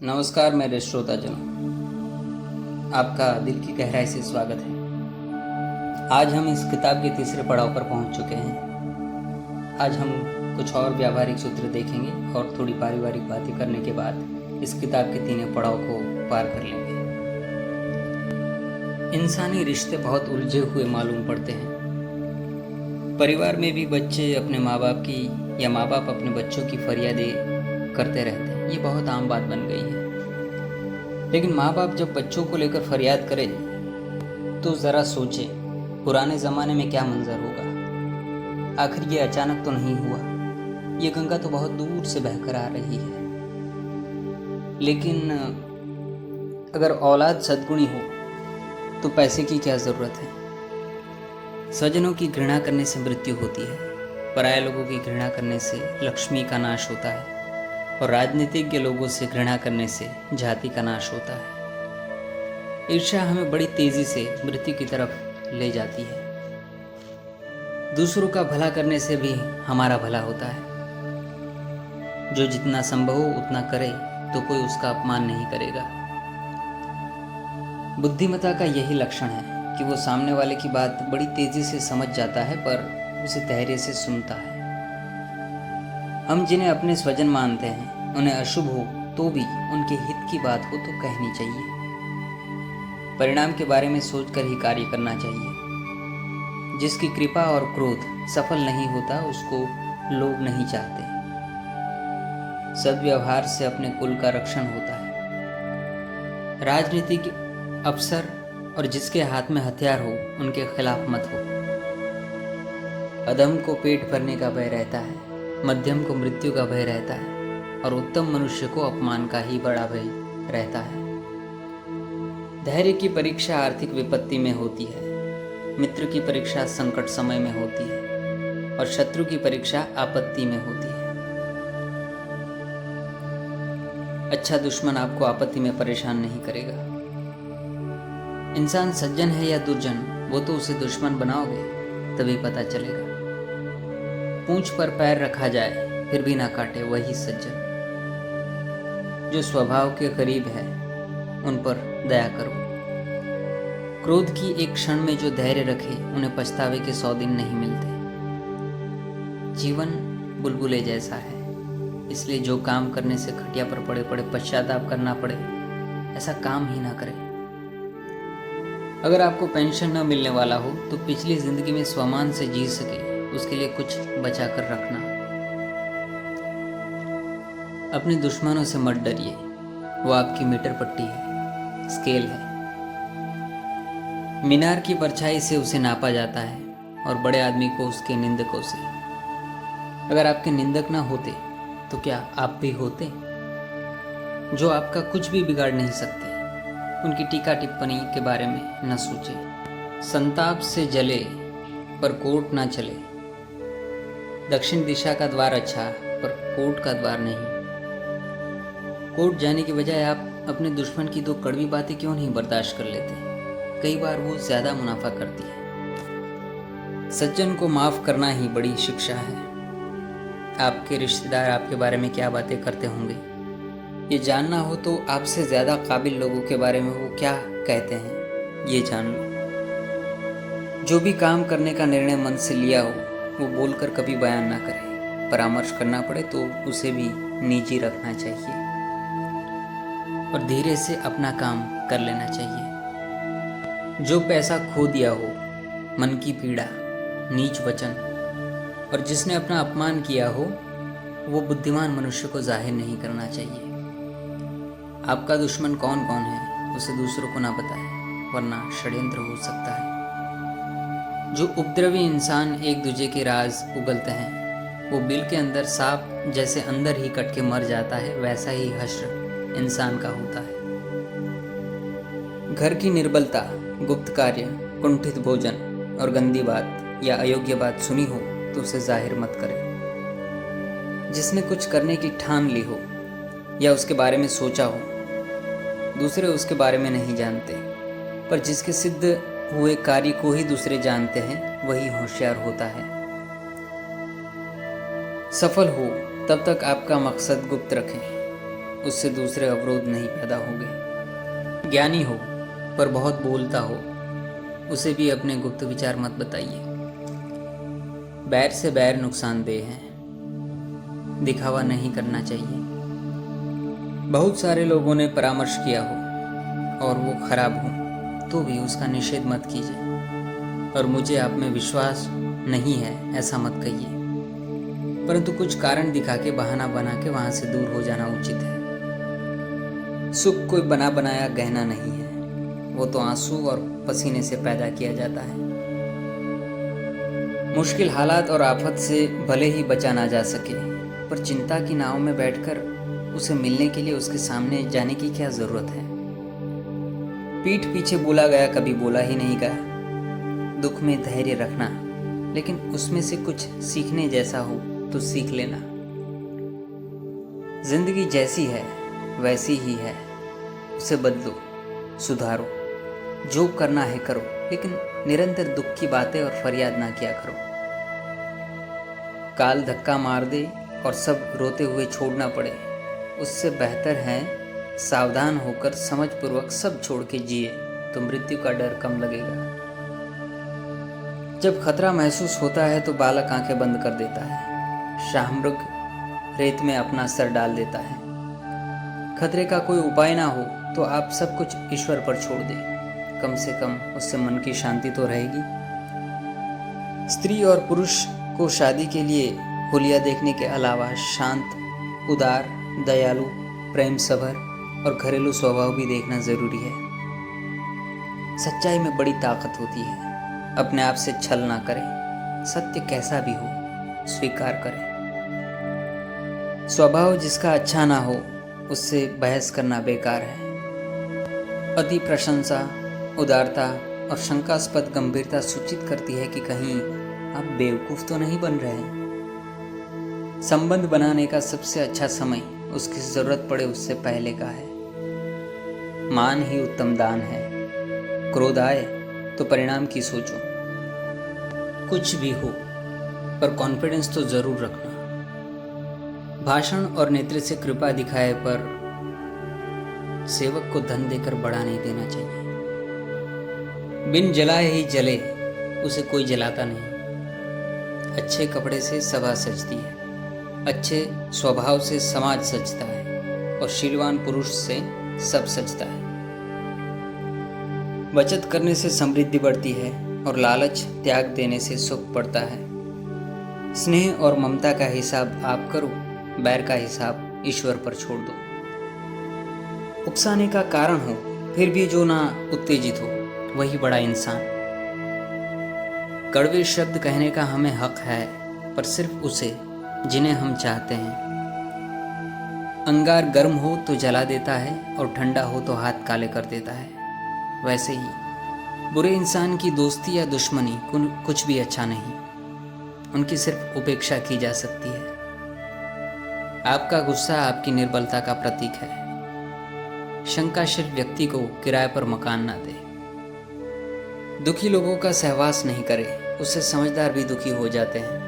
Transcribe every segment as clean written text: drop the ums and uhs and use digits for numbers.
नमस्कार मेरे श्रोताजनों, आपका दिल की गहराई से स्वागत है। आज हम इस किताब के तीसरे पड़ाव पर पहुंच चुके हैं। आज हम कुछ और व्यावहारिक सूत्र देखेंगे और थोड़ी पारिवारिक बातें करने के बाद इस किताब के तीनों पड़ाव को पार कर लेंगे। इंसानी रिश्ते बहुत उलझे हुए मालूम पड़ते हैं। परिवार में भी बच्चे अपने माँ बाप की या माँ बाप अपने बच्चों की फरियादें करते रहते हैं। ये बहुत आम बात बन गई है। लेकिन माँ बाप जब बच्चों को लेकर फरियाद करें तो ज़रा सोचें, पुराने ज़माने में क्या मंजर होगा। आखिर ये अचानक तो नहीं हुआ, ये गंगा तो बहुत दूर से बहकर आ रही है। लेकिन अगर औलाद सद्गुणी हो तो पैसे की क्या ज़रूरत है। स्वजनों की घृणा करने से मृत्यु होती है, पराये लोगों की घृणा करने से लक्ष्मी का नाश होता है और राजनीतिज्ञ लोगों से घृणा करने से जाति का नाश होता है। ईर्ष्या हमें बड़ी तेजी से मृत्यु की तरफ ले जाती है। दूसरों का भला करने से भी हमारा भला होता है। जो जितना संभव हो उतना करे तो कोई उसका अपमान नहीं करेगा। बुद्धिमता का यही लक्षण है कि वो सामने वाले की बात बड़ी तेजी से समझ जाता है, पर उसे धैर्य से सुनता है। हम जिन्हें अपने स्वजन मानते हैं, उन्हें अशुभ हो तो भी उनके हित की बात हो तो कहनी चाहिए। परिणाम के बारे में सोचकर ही कार्य करना चाहिए। जिसकी कृपा और क्रोध सफल नहीं होता उसको लोग नहीं चाहते। सद्व्यवहार से अपने कुल का रक्षण होता है। राजनीतिक अफसर और जिसके हाथ में हथियार हो उनके खिलाफ मत हो। अधम को पेट भरने का भय रहता है, मध्यम को मृत्यु का भय रहता है और उत्तम मनुष्य को अपमान का ही बड़ा भय रहता है। धैर्य की परीक्षा आर्थिक विपत्ति में होती है, मित्र की परीक्षा संकट समय में होती है और शत्रु की परीक्षा आपत्ति में होती है। अच्छा दुश्मन आपको आपत्ति में परेशान नहीं करेगा। इंसान सज्जन है या दुर्जन, वो तो उसे दुश्मन बनाओगे तभी पता चलेगा। पूंछ पर पैर रखा जाए फिर भी ना काटे, वही सज्जन। जो स्वभाव के करीब है उन पर दया करो। क्रोध की एक क्षण में जो धैर्य रखे उन्हें पछतावे के 100 दिन नहीं मिलते। जीवन बुलबुले जैसा है, इसलिए जो काम करने से खटिया पर पड़े पड़े पश्चाताप करना पड़े ऐसा काम ही ना करें। अगर आपको पेंशन न मिलने वाला हो तो पिछली जिंदगी में स्वमान से जी सके उसके लिए कुछ बचा कर रखना। अपने दुश्मनों से मत डरिए, वो आपकी मीटर पट्टी है, स्केल है। मीनार की परछाई से उसे नापा जाता है और बड़े आदमी को उसके निंदकों से। अगर आपके निंदक ना होते तो क्या आप भी होते? जो आपका कुछ भी बिगाड़ नहीं सकते, उनकी टीका टिप्पणी के बारे में न सोचे। संताप से जले पर कोर्ट ना चले। दक्षिण दिशा का द्वार अच्छा पर कोर्ट का द्वार नहीं। कोर्ट जाने के बजाय आप अपने दुश्मन की 2 कड़वी बातें क्यों नहीं बर्दाश्त कर लेते? कई बार वो ज्यादा मुनाफा करती है। सज्जन को माफ करना ही बड़ी शिक्षा है। आपके रिश्तेदार आपके बारे में क्या बातें करते होंगे, ये जानना हो तो आपसे ज्यादा काबिल लोगों के बारे में वो क्या कहते हैं ये जान लो। जो भी काम करने का निर्णय मन से लिया हो वो बोलकर कभी बयान ना करे। परामर्श करना पड़े तो उसे भी निजी रखना चाहिए और धीरे से अपना काम कर लेना चाहिए। जो पैसा खो दिया हो, मन की पीड़ा, नीच वचन और जिसने अपना अपमान किया हो, वो बुद्धिमान मनुष्य को जाहिर नहीं करना चाहिए। आपका दुश्मन कौन कौन है उसे दूसरों को ना बताए, वरना षड्यंत्र हो सकता है। जो उपद्रवी इंसान एक दूजे के राज उगलते हैं, वो बिल के अंदर सांप जैसे अंदर ही कट के मर जाता है, वैसा ही हश्र इंसान का होता है। घर की निर्बलता, गुप्त कार्य, कुंठित भोजन और गंदी बात या अयोग्य बात सुनी हो तो उसे जाहिर मत करें। जिसने कुछ करने की ठान ली हो या उसके बारे में सोचा हो, दूसरे उसके बारे में नहीं जानते, पर जिसके सिद्ध हुए कार्य को ही दूसरे जानते हैं, वही होशियार होता है। सफल हो तब तक आपका मकसद गुप्त रखें। उससे दूसरे अवरोध नहीं पैदा होंगे। ज्ञानी हो पर बहुत बोलता हो, उसे भी अपने गुप्त विचार मत बताइए। बैर से बैर नुकसानदेह है, दिखावा नहीं करना चाहिए। बहुत सारे लोगों ने परामर्श किया हो और वो खराब हो तो भी उसका निषेध मत कीजिए, और मुझे आप में विश्वास नहीं है ऐसा मत कहिए, परंतु कुछ कारण दिखा के बहाना बना के वहां से दूर हो जाना उचित है। सुख कोई बना बनाया गहना नहीं है, वो तो आंसू और पसीने से पैदा किया जाता है। मुश्किल हालात और आफत से भले ही बचा ना जा सके, पर चिंता की नाव में बैठकर उसे मिलने के लिए उसके सामने जाने की क्या जरूरत है। पीठ पीछे बोला गया कभी बोला ही नहीं गया। दुख में धैर्य रखना, लेकिन उसमें से कुछ सीखने जैसा हो तो सीख लेना। जिंदगी जैसी है वैसी ही है, उसे बदलो, सुधारो, जो करना है करो, लेकिन निरंतर दुख की बातें और फरियाद ना किया करो। काल धक्का मार दे और सब रोते हुए छोड़ना पड़े, उससे बेहतर है सावधान होकर समझपूर्वक सब छोड़ के जिए, तो मृत्यु का डर कम लगेगा। जब खतरा महसूस होता है तो बालक आंखें बंद कर देता है, शाहमृग रेत में अपना सर डाल देता है। खतरे का कोई उपाय ना हो तो आप सब कुछ ईश्वर पर छोड़ दें, कम से कम उससे मन की शांति तो रहेगी। स्त्री और पुरुष को शादी के लिए हुलिया देखने के अलावा शांत, उदार, दयालु, प्रेम सभर और घरेलू स्वभाव भी देखना जरूरी है। सच्चाई में बड़ी ताकत होती है। अपने आप से छल ना करें, सत्य कैसा भी हो स्वीकार करें। स्वभाव जिसका अच्छा ना हो उससे बहस करना बेकार है। अति प्रशंसा, उदारता और शंकास्पद गंभीरता सूचित करती है कि कहीं आप बेवकूफ तो नहीं बन रहे। संबंध बनाने का सबसे अच्छा समय उसकी जरूरत पड़े उससे पहले का है। मान ही उत्तम दान है। क्रोध आए तो परिणाम की सोचो। कुछ भी हो पर कॉन्फिडेंस तो जरूर रखना। भाषण और नेत्र से कृपा दिखाए पर सेवक को धन देकर बढ़ा नहीं देना चाहिए। बिन जलाए ही जले उसे कोई जलाता नहीं। अच्छे कपड़े से सभा सजती है, अच्छे स्वभाव से समाज सजता है और शीलवान पुरुष से सब सजता है। बचत करने से समृद्धि बढ़ती है और लालच त्याग देने से सुख बढ़ता है। स्नेह और ममता का हिसाब आप करो, बैर का हिसाब ईश्वर पर छोड़ दो। उकसाने का कारण हो फिर भी जो ना उत्तेजित हो वही बड़ा इंसान। कड़वे शब्द कहने का हमें हक है, पर सिर्फ उसे जिन्हें हम चाहते हैं। अंगार गर्म हो तो जला देता है और ठंडा हो तो हाथ काले कर देता है। वैसे ही बुरे इंसान की दोस्ती या दुश्मनी कुछ भी अच्छा नहीं, उनकी सिर्फ उपेक्षा की जा सकती है। आपका गुस्सा आपकी निर्बलता का प्रतीक है। शंकाशील व्यक्ति को किराए पर मकान ना दे। दुखी लोगों का सहवास नहीं करे, उससे समझदार भी दुखी हो जाते हैं।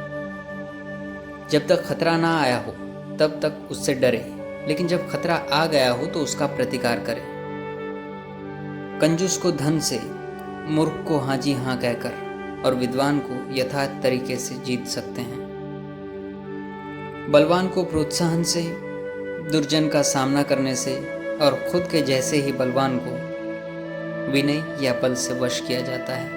जब तक खतरा ना आया हो तब तक उससे डरे, लेकिन जब खतरा आ गया हो तो उसका प्रतिकार करे। कंजूस को धन से, मूर्ख को हाँ जी हाँ कहकर और विद्वान को यथार्थ तरीके से जीत सकते हैं। बलवान को प्रोत्साहन से, दुर्जन का सामना करने से और खुद के जैसे ही बलवान को विनय या बल से वश किया जाता है।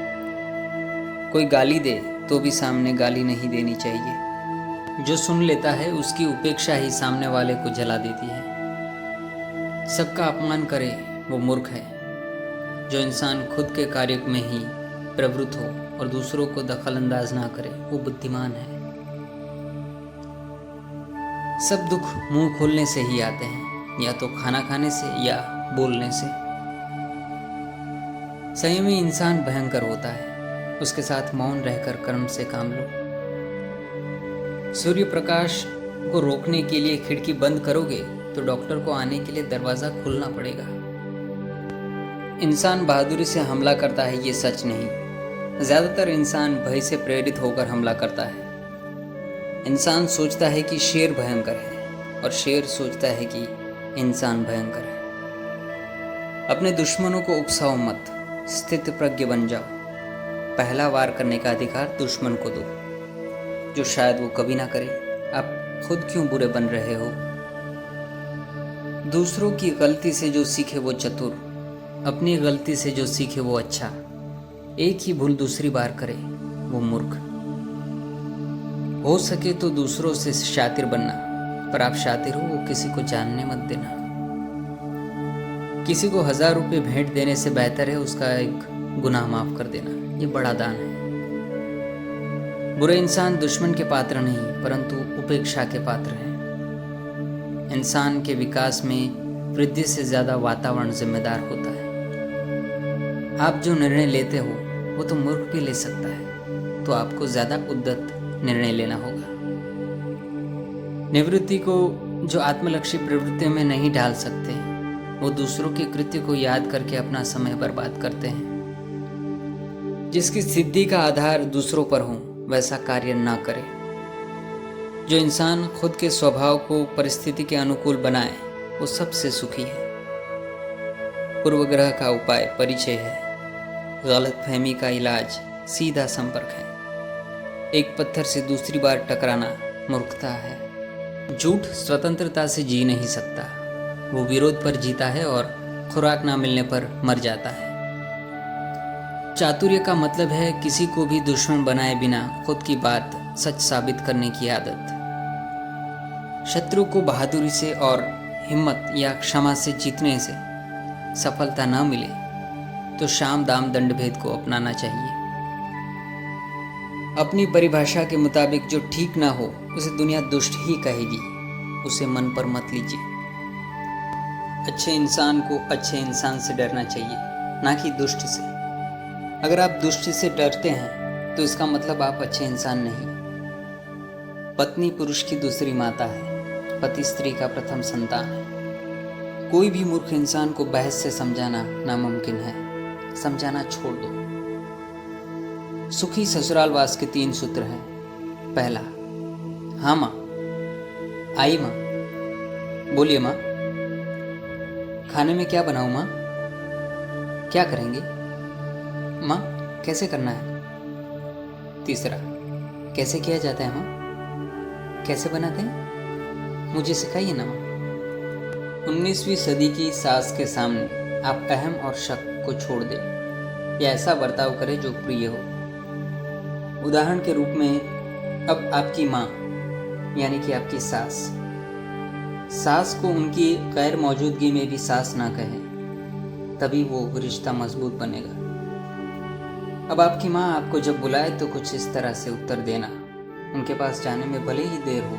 कोई गाली दे तो भी सामने गाली नहीं देनी चाहिए। जो सुन लेता है उसकी उपेक्षा ही सामने वाले को जला देती है। सबका अपमान करे वो मूर्ख है। जो इंसान खुद के कार्य में ही प्रवृत्त हो और दूसरों को दखल अंदाज ना करे वो बुद्धिमान है। सब दुख मुंह खोलने से ही आते हैं, या तो खाना खाने से या बोलने से। संयमी इंसान भयंकर होता है, उसके साथ मौन रहकर कर्म से काम लो। सूर्य प्रकाश को रोकने के लिए खिड़की बंद करोगे तो डॉक्टर को आने के लिए दरवाजा खोलना पड़ेगा। इंसान बहादुरी से हमला करता है ये सच नहीं, ज्यादातर इंसान भय से प्रेरित होकर हमला करता है। इंसान सोचता है कि शेर भयंकर है और शेर सोचता है कि इंसान भयंकर है। अपने दुश्मनों को उकसाओ मत, स्थित प्रज्ञ बन जाओ। पहला वार करने का अधिकार दुश्मन को दो, जो शायद वो कभी ना करे। आप खुद क्यों बुरे बन रहे हो? दूसरों की गलती से जो सीखे वो चतुर, अपनी गलती से जो सीखे वो अच्छा। एक ही भूल दूसरी बार करे वो मूर्ख। हो सके तो दूसरों से शातिर बनना, पर आप शातिर हो वो किसी को जानने मत देना। किसी को 1000 रुपये भेंट देने से बेहतर है उसका एक गुनाह माफ कर देना। ये बड़ा दान है। बुरे इंसान दुश्मन के पात्र नहीं, परंतु उपेक्षा के पात्र हैं। इंसान के विकास में वृद्धि से ज़्यादा वातावरण जिम्मेदार होता है। आप जो निर्णय लेते हो वो तो मूर्ख भी ले सकता है, तो आपको ज़्यादा उद्यत निर्णय लेना होगा। निवृत्ति को जो आत्मलक्षी प्रवृत्तियों में नहीं डाल सकते, वो दूसरों के कृत्य को याद करके अपना समय बर्बाद करते हैं। जिसकी सिद्धि का आधार दूसरों पर हो वैसा कार्य ना करे। जो इंसान खुद के स्वभाव को परिस्थिति के अनुकूल बनाए वो सबसे सुखी है। पूर्वग्रह का उपाय परिचय है, गलतफहमी का इलाज सीधा संपर्क है। एक पत्थर से दूसरी बार टकराना मूर्खता है। झूठ स्वतंत्रता से जी नहीं सकता, वो विरोध पर जीता है और खुराक ना मिलने पर मर जाता है। चातुर्य का मतलब है किसी को भी दुश्मन बनाए बिना खुद की बात सच साबित करने की आदत। शत्रु को बहादुरी से और हिम्मत या क्षमा से जीतने से सफलता न मिले तो शाम दाम दंड भेद को अपनाना चाहिए। अपनी परिभाषा के मुताबिक जो ठीक ना हो उसे दुनिया दुष्ट ही कहेगी, उसे मन पर मत लीजिए। अच्छे इंसान को अच्छे इंसान से डरना चाहिए, ना कि दुष्ट से। अगर आप दुष्ट से डरते हैं तो इसका मतलब आप अच्छे इंसान नहीं। पत्नी पुरुष की दूसरी माता है, पति स्त्री का प्रथम संतान है। कोई भी मूर्ख इंसान को बहस से समझाना नामुमकिन है। समझाना छोड़ दो। सुखी ससुरालवास के 3 सूत्र हैं। पहला, हाँ माँ, आई माँ, बोलिए माँ, खाने में क्या बनाऊं माँ, क्या करेंगे माँ, कैसे करना है। तीसरा, कैसे किया जाता है माँ, कैसे बनाते हैं, मुझे सिखाइए ना माँ। 19वीं सदी की सास के सामने आप अहम और शक को छोड़ दें या ऐसा बर्ताव करें जो प्रिय हो। उदाहरण के रूप में, अब आपकी माँ यानी कि आपकी सास को उनकी गैर मौजूदगी में भी सास ना कहे, तभी वो रिश्ता मजबूत बनेगा। अब आपकी माँ आपको जब बुलाए तो कुछ इस तरह से उत्तर देना। उनके पास जाने में भले ही देर हो,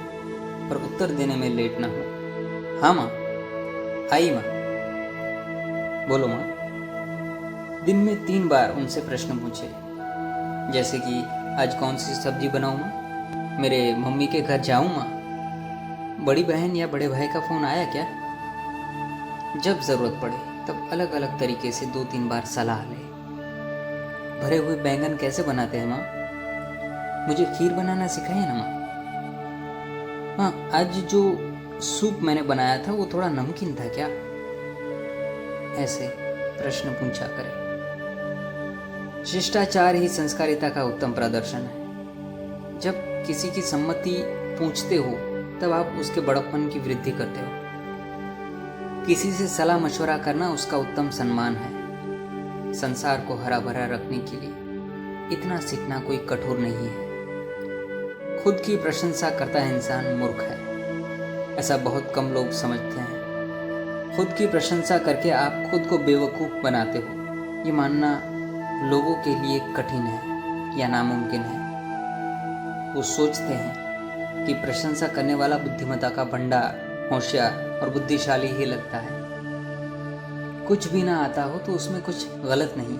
पर उत्तर देने में लेट ना हो। हाँ माँ, आई माँ, बोलो माँ। दिन में 3 बार उनसे प्रश्न पूछे, जैसे कि आज कौन सी सब्जी बनाऊँ माँ, मेरे मम्मी के घर जाऊँ माँ, बड़ी बहन या बड़े भाई का फ़ोन आया क्या। जब ज़रूरत पड़े तब अलग अलग तरीके से 2-3 बार सलाह ले। भरे हुए बैंगन कैसे बनाते हैं माँ, मुझे खीर बनाना सिखाइए ना माँ। हाँ, आज जो सूप मैंने बनाया था वो थोड़ा नमकीन था क्या। ऐसे प्रश्न पूछा करें। शिष्टाचार ही संस्कारिता का उत्तम प्रदर्शन है। जब किसी की सम्मति पूछते हो तब आप उसके बड़प्पन की वृद्धि करते हो। किसी से सलाह मशवरा करना उसका उत्तम सम्मान है। संसार को हरा भरा रखने के लिए इतना सीखना कोई कठोर नहीं है। खुद की प्रशंसा करता इंसान मूर्ख है, ऐसा बहुत कम लोग समझते हैं। खुद की प्रशंसा करके आप खुद को बेवकूफ़ बनाते हो, ये मानना लोगों के लिए कठिन है या नामुमकिन है। वो सोचते हैं कि प्रशंसा करने वाला बुद्धिमत्ता का भंडार, होशियार और बुद्धिशाली ही लगता है। कुछ भी ना आता हो तो उसमें कुछ गलत नहीं,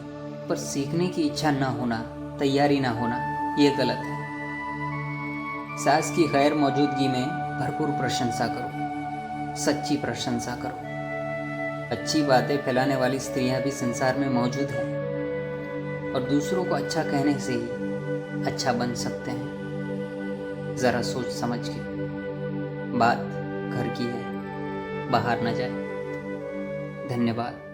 पर सीखने की इच्छा ना होना, तैयारी ना होना, ये गलत है। सास की गैर मौजूदगी में भरपूर प्रशंसा करो, सच्ची प्रशंसा करो। अच्छी बातें फैलाने वाली स्त्रियां भी संसार में मौजूद हैं और दूसरों को अच्छा कहने से ही अच्छा बन सकते हैं। ज़रा सोच समझ के। बात घर की है, बाहर न जाए। धन्यवाद।